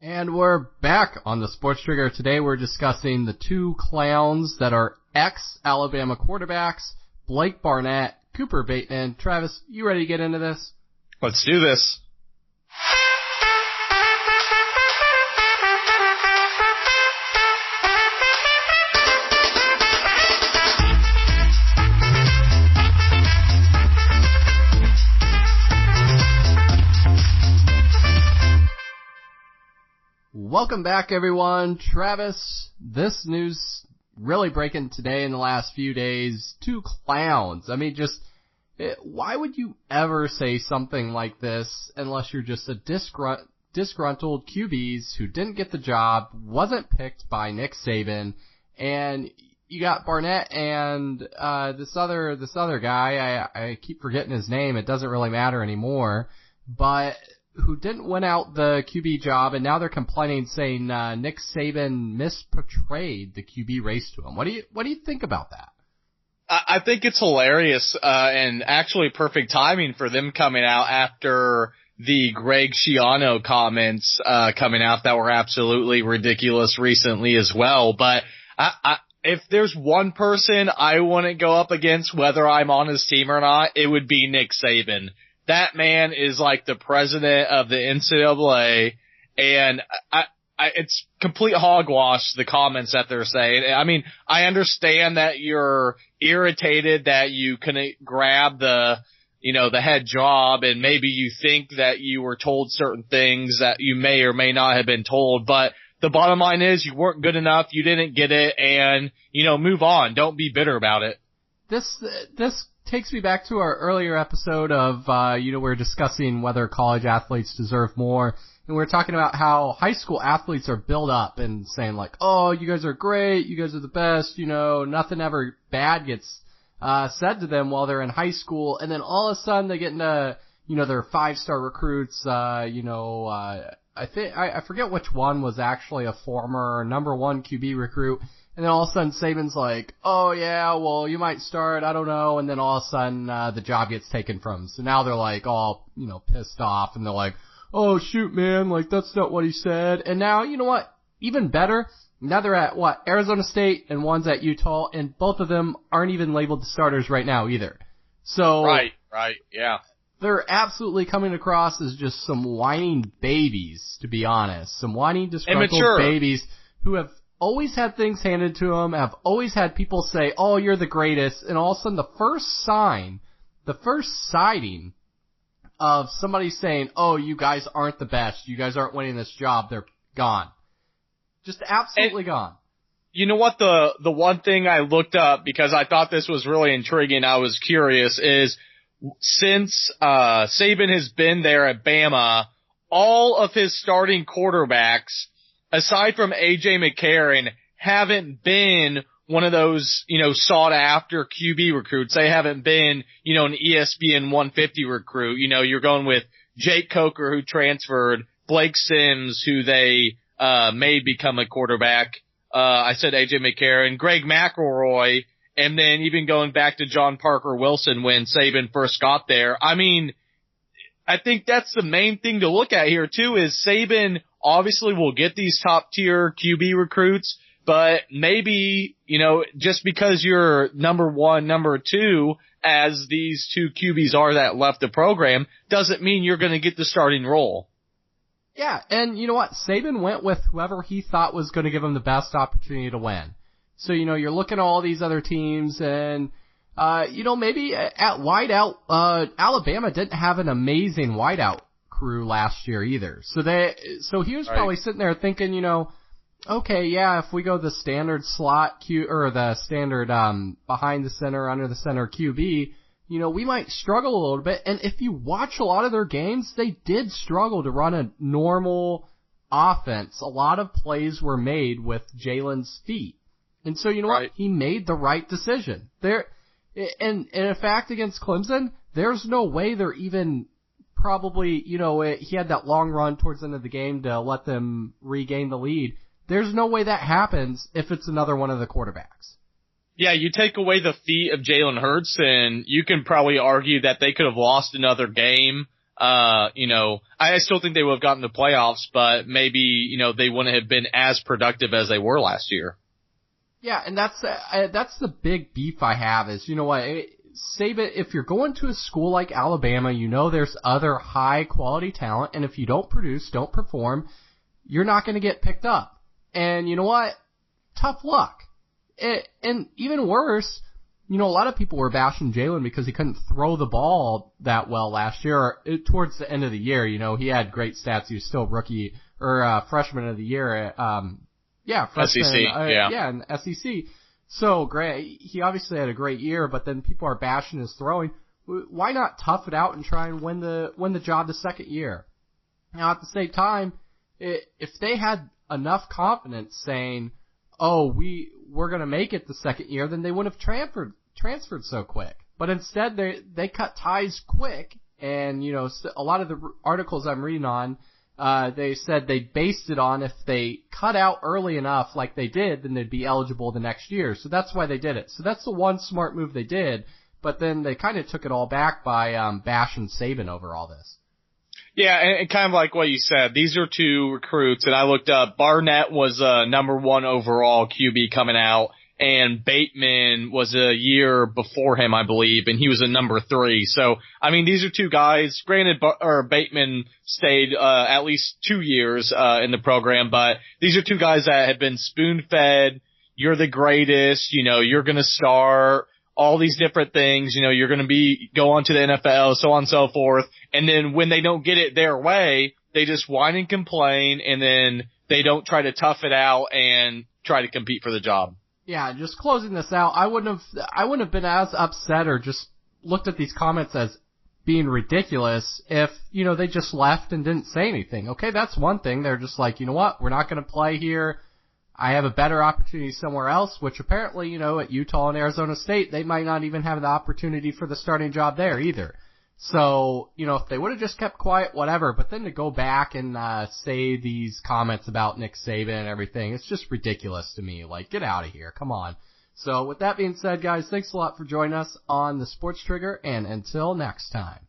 And we're back on the Sports Trigger. Today we're discussing the two clowns that are ex-Alabama quarterbacks, Blake Barnett, Cooper Bateman. Travis, you ready to get into this? Let's do this. Welcome back, everyone. Travis, this news really breaking today in the last few days. Two clowns. I mean, why would you ever say something like this unless you're just a disgruntled QBs who didn't get the job, wasn't picked by Nick Saban, and you got Barnett and this other guy. I keep forgetting his name. It doesn't really matter anymore, but who didn't win out the QB job, and now they're complaining, saying Nick Saban misportrayed the QB race to him. What do you think about that? I think it's hilarious and actually perfect timing for them coming out after the Greg Schiano comments coming out that were absolutely ridiculous recently as well. But if there's one person I wouldn't go up against, whether I'm on his team or not, it would be Nick Saban. That man is like the president of the NCAA, and it's complete hogwash, the comments that they're saying. I mean, I understand that you're irritated that you couldn't grab the head job, and maybe you think that you were told certain things that you may or may not have been told, but the bottom line is you weren't good enough, you didn't get it, and, move on. Don't be bitter about it. This takes me back to our earlier episode of, we're discussing whether college athletes deserve more. And we're talking about how high school athletes are built up and saying like, oh, you guys are great, you guys are the best, nothing ever bad gets, said to them while they're in high school. And then all of a sudden they get into, their 5-star recruits, I forget which one was actually a former number 1 QB recruit. And then all of a sudden Saban's like, oh yeah, well you might start, I don't know, and then all of a sudden the job gets taken from him. So now they're like all, pissed off, and they're like, oh shoot man, like that's not what he said. And now, you know what, even better, now they're at Arizona State and one's at Utah, and both of them aren't even labeled the starters right now either. So Right, yeah. They're absolutely coming across as just some whining babies, to be honest. Some whining, disgruntled babies who have always had things handed to them, have always had people say, oh, you're the greatest, and all of a sudden the first sighting of somebody saying, oh, you guys aren't the best, you guys aren't winning this job, they're gone. Just absolutely gone. You know what, the one thing I looked up, because I thought this was really intriguing, I was curious, is since Saban has been there at Bama, all of his starting quarterbacks, aside from A.J. McCarron, haven't been one of those, sought-after QB recruits. They haven't been, an ESPN 150 recruit. You're going with Jake Coker, who transferred, Blake Sims, who they made become a quarterback. I said A.J. McCarron, Greg McElroy, and then even going back to John Parker Wilson when Saban first got there. I mean, I think that's the main thing to look at here, too, is Saban obviously will get these top-tier QB recruits, but maybe, just because you're number 1, number 2, as these two QBs are that left the program, doesn't mean you're going to get the starting role. Yeah, and you know what? Saban went with whoever he thought was going to give him the best opportunity to win. So, you're looking at all these other teams, and maybe at wideout, Alabama didn't have an amazing wideout crew last year either. So he was probably sitting there thinking, okay, yeah, if we go the standard slot or the standard behind the center, under the center QB, we might struggle a little bit. And if you watch a lot of their games, they did struggle to run a normal offense. A lot of plays were made with Jalen's feet. And so, what? He made the right decision. And in fact, against Clemson, there's no way they're even probably, he had that long run towards the end of the game to let them regain the lead. There's no way that happens if it's another one of the quarterbacks. Yeah, you take away the feet of Jalen Hurts, and you can probably argue that they could have lost another game I still think they would have gotten the playoffs, but maybe, they wouldn't have been as productive as they were last year. Yeah, and that's the big beef I have is, Saban, if you're going to a school like Alabama, there's other high quality talent, and if you don't produce, don't perform, you're not going to get picked up. And you know what? Tough luck. And even worse, a lot of people were bashing Jalen because he couldn't throw the ball that well last year. Towards the end of the year, he had great stats. He was still rookie or freshman of the year. Freshman. SEC. In SEC. So great. He obviously had a great year, but then people are bashing his throwing. Why not tough it out and try and win the job the second year? Now at the same time, if they had enough confidence saying, "Oh, we're going to make it the second year," then they wouldn't have transferred so quick. But instead, they cut ties quick, and a lot of the articles I'm reading on, they said they based it on if they cut out early enough, like they did, then they'd be eligible the next year. So that's why they did it. So that's the one smart move they did. But then they kind of took it all back by bashing Saban over all this. Yeah, and kind of like what you said, these are two recruits, and I looked up, Barnett was number 1 overall QB coming out, and Bateman was a year before him, I believe, and he was a number 3. So, these are two guys, granted, Bateman stayed at least 2 years in the program, but these are two guys that had been spoon-fed, you're the greatest, you're going to start, all these different things, you're going to go on to the NFL, so on and so forth. And then when they don't get it their way, they just whine and complain, and then they don't try to tough it out and try to compete for the job. Yeah, just closing this out, I wouldn't have been as upset or just looked at these comments as being ridiculous if, they just left and didn't say anything. Okay, that's one thing. They're just like, you know what, we're not going to play here. I have a better opportunity somewhere else, which apparently, at Utah and Arizona State, they might not even have the opportunity for the starting job there either. So, if they would have just kept quiet, whatever, but then to go back and say these comments about Nick Saban and everything, it's just ridiculous to me. Like, get out of here. Come on. So with that being said, guys, thanks a lot for joining us on the Sports Trigger, and until next time.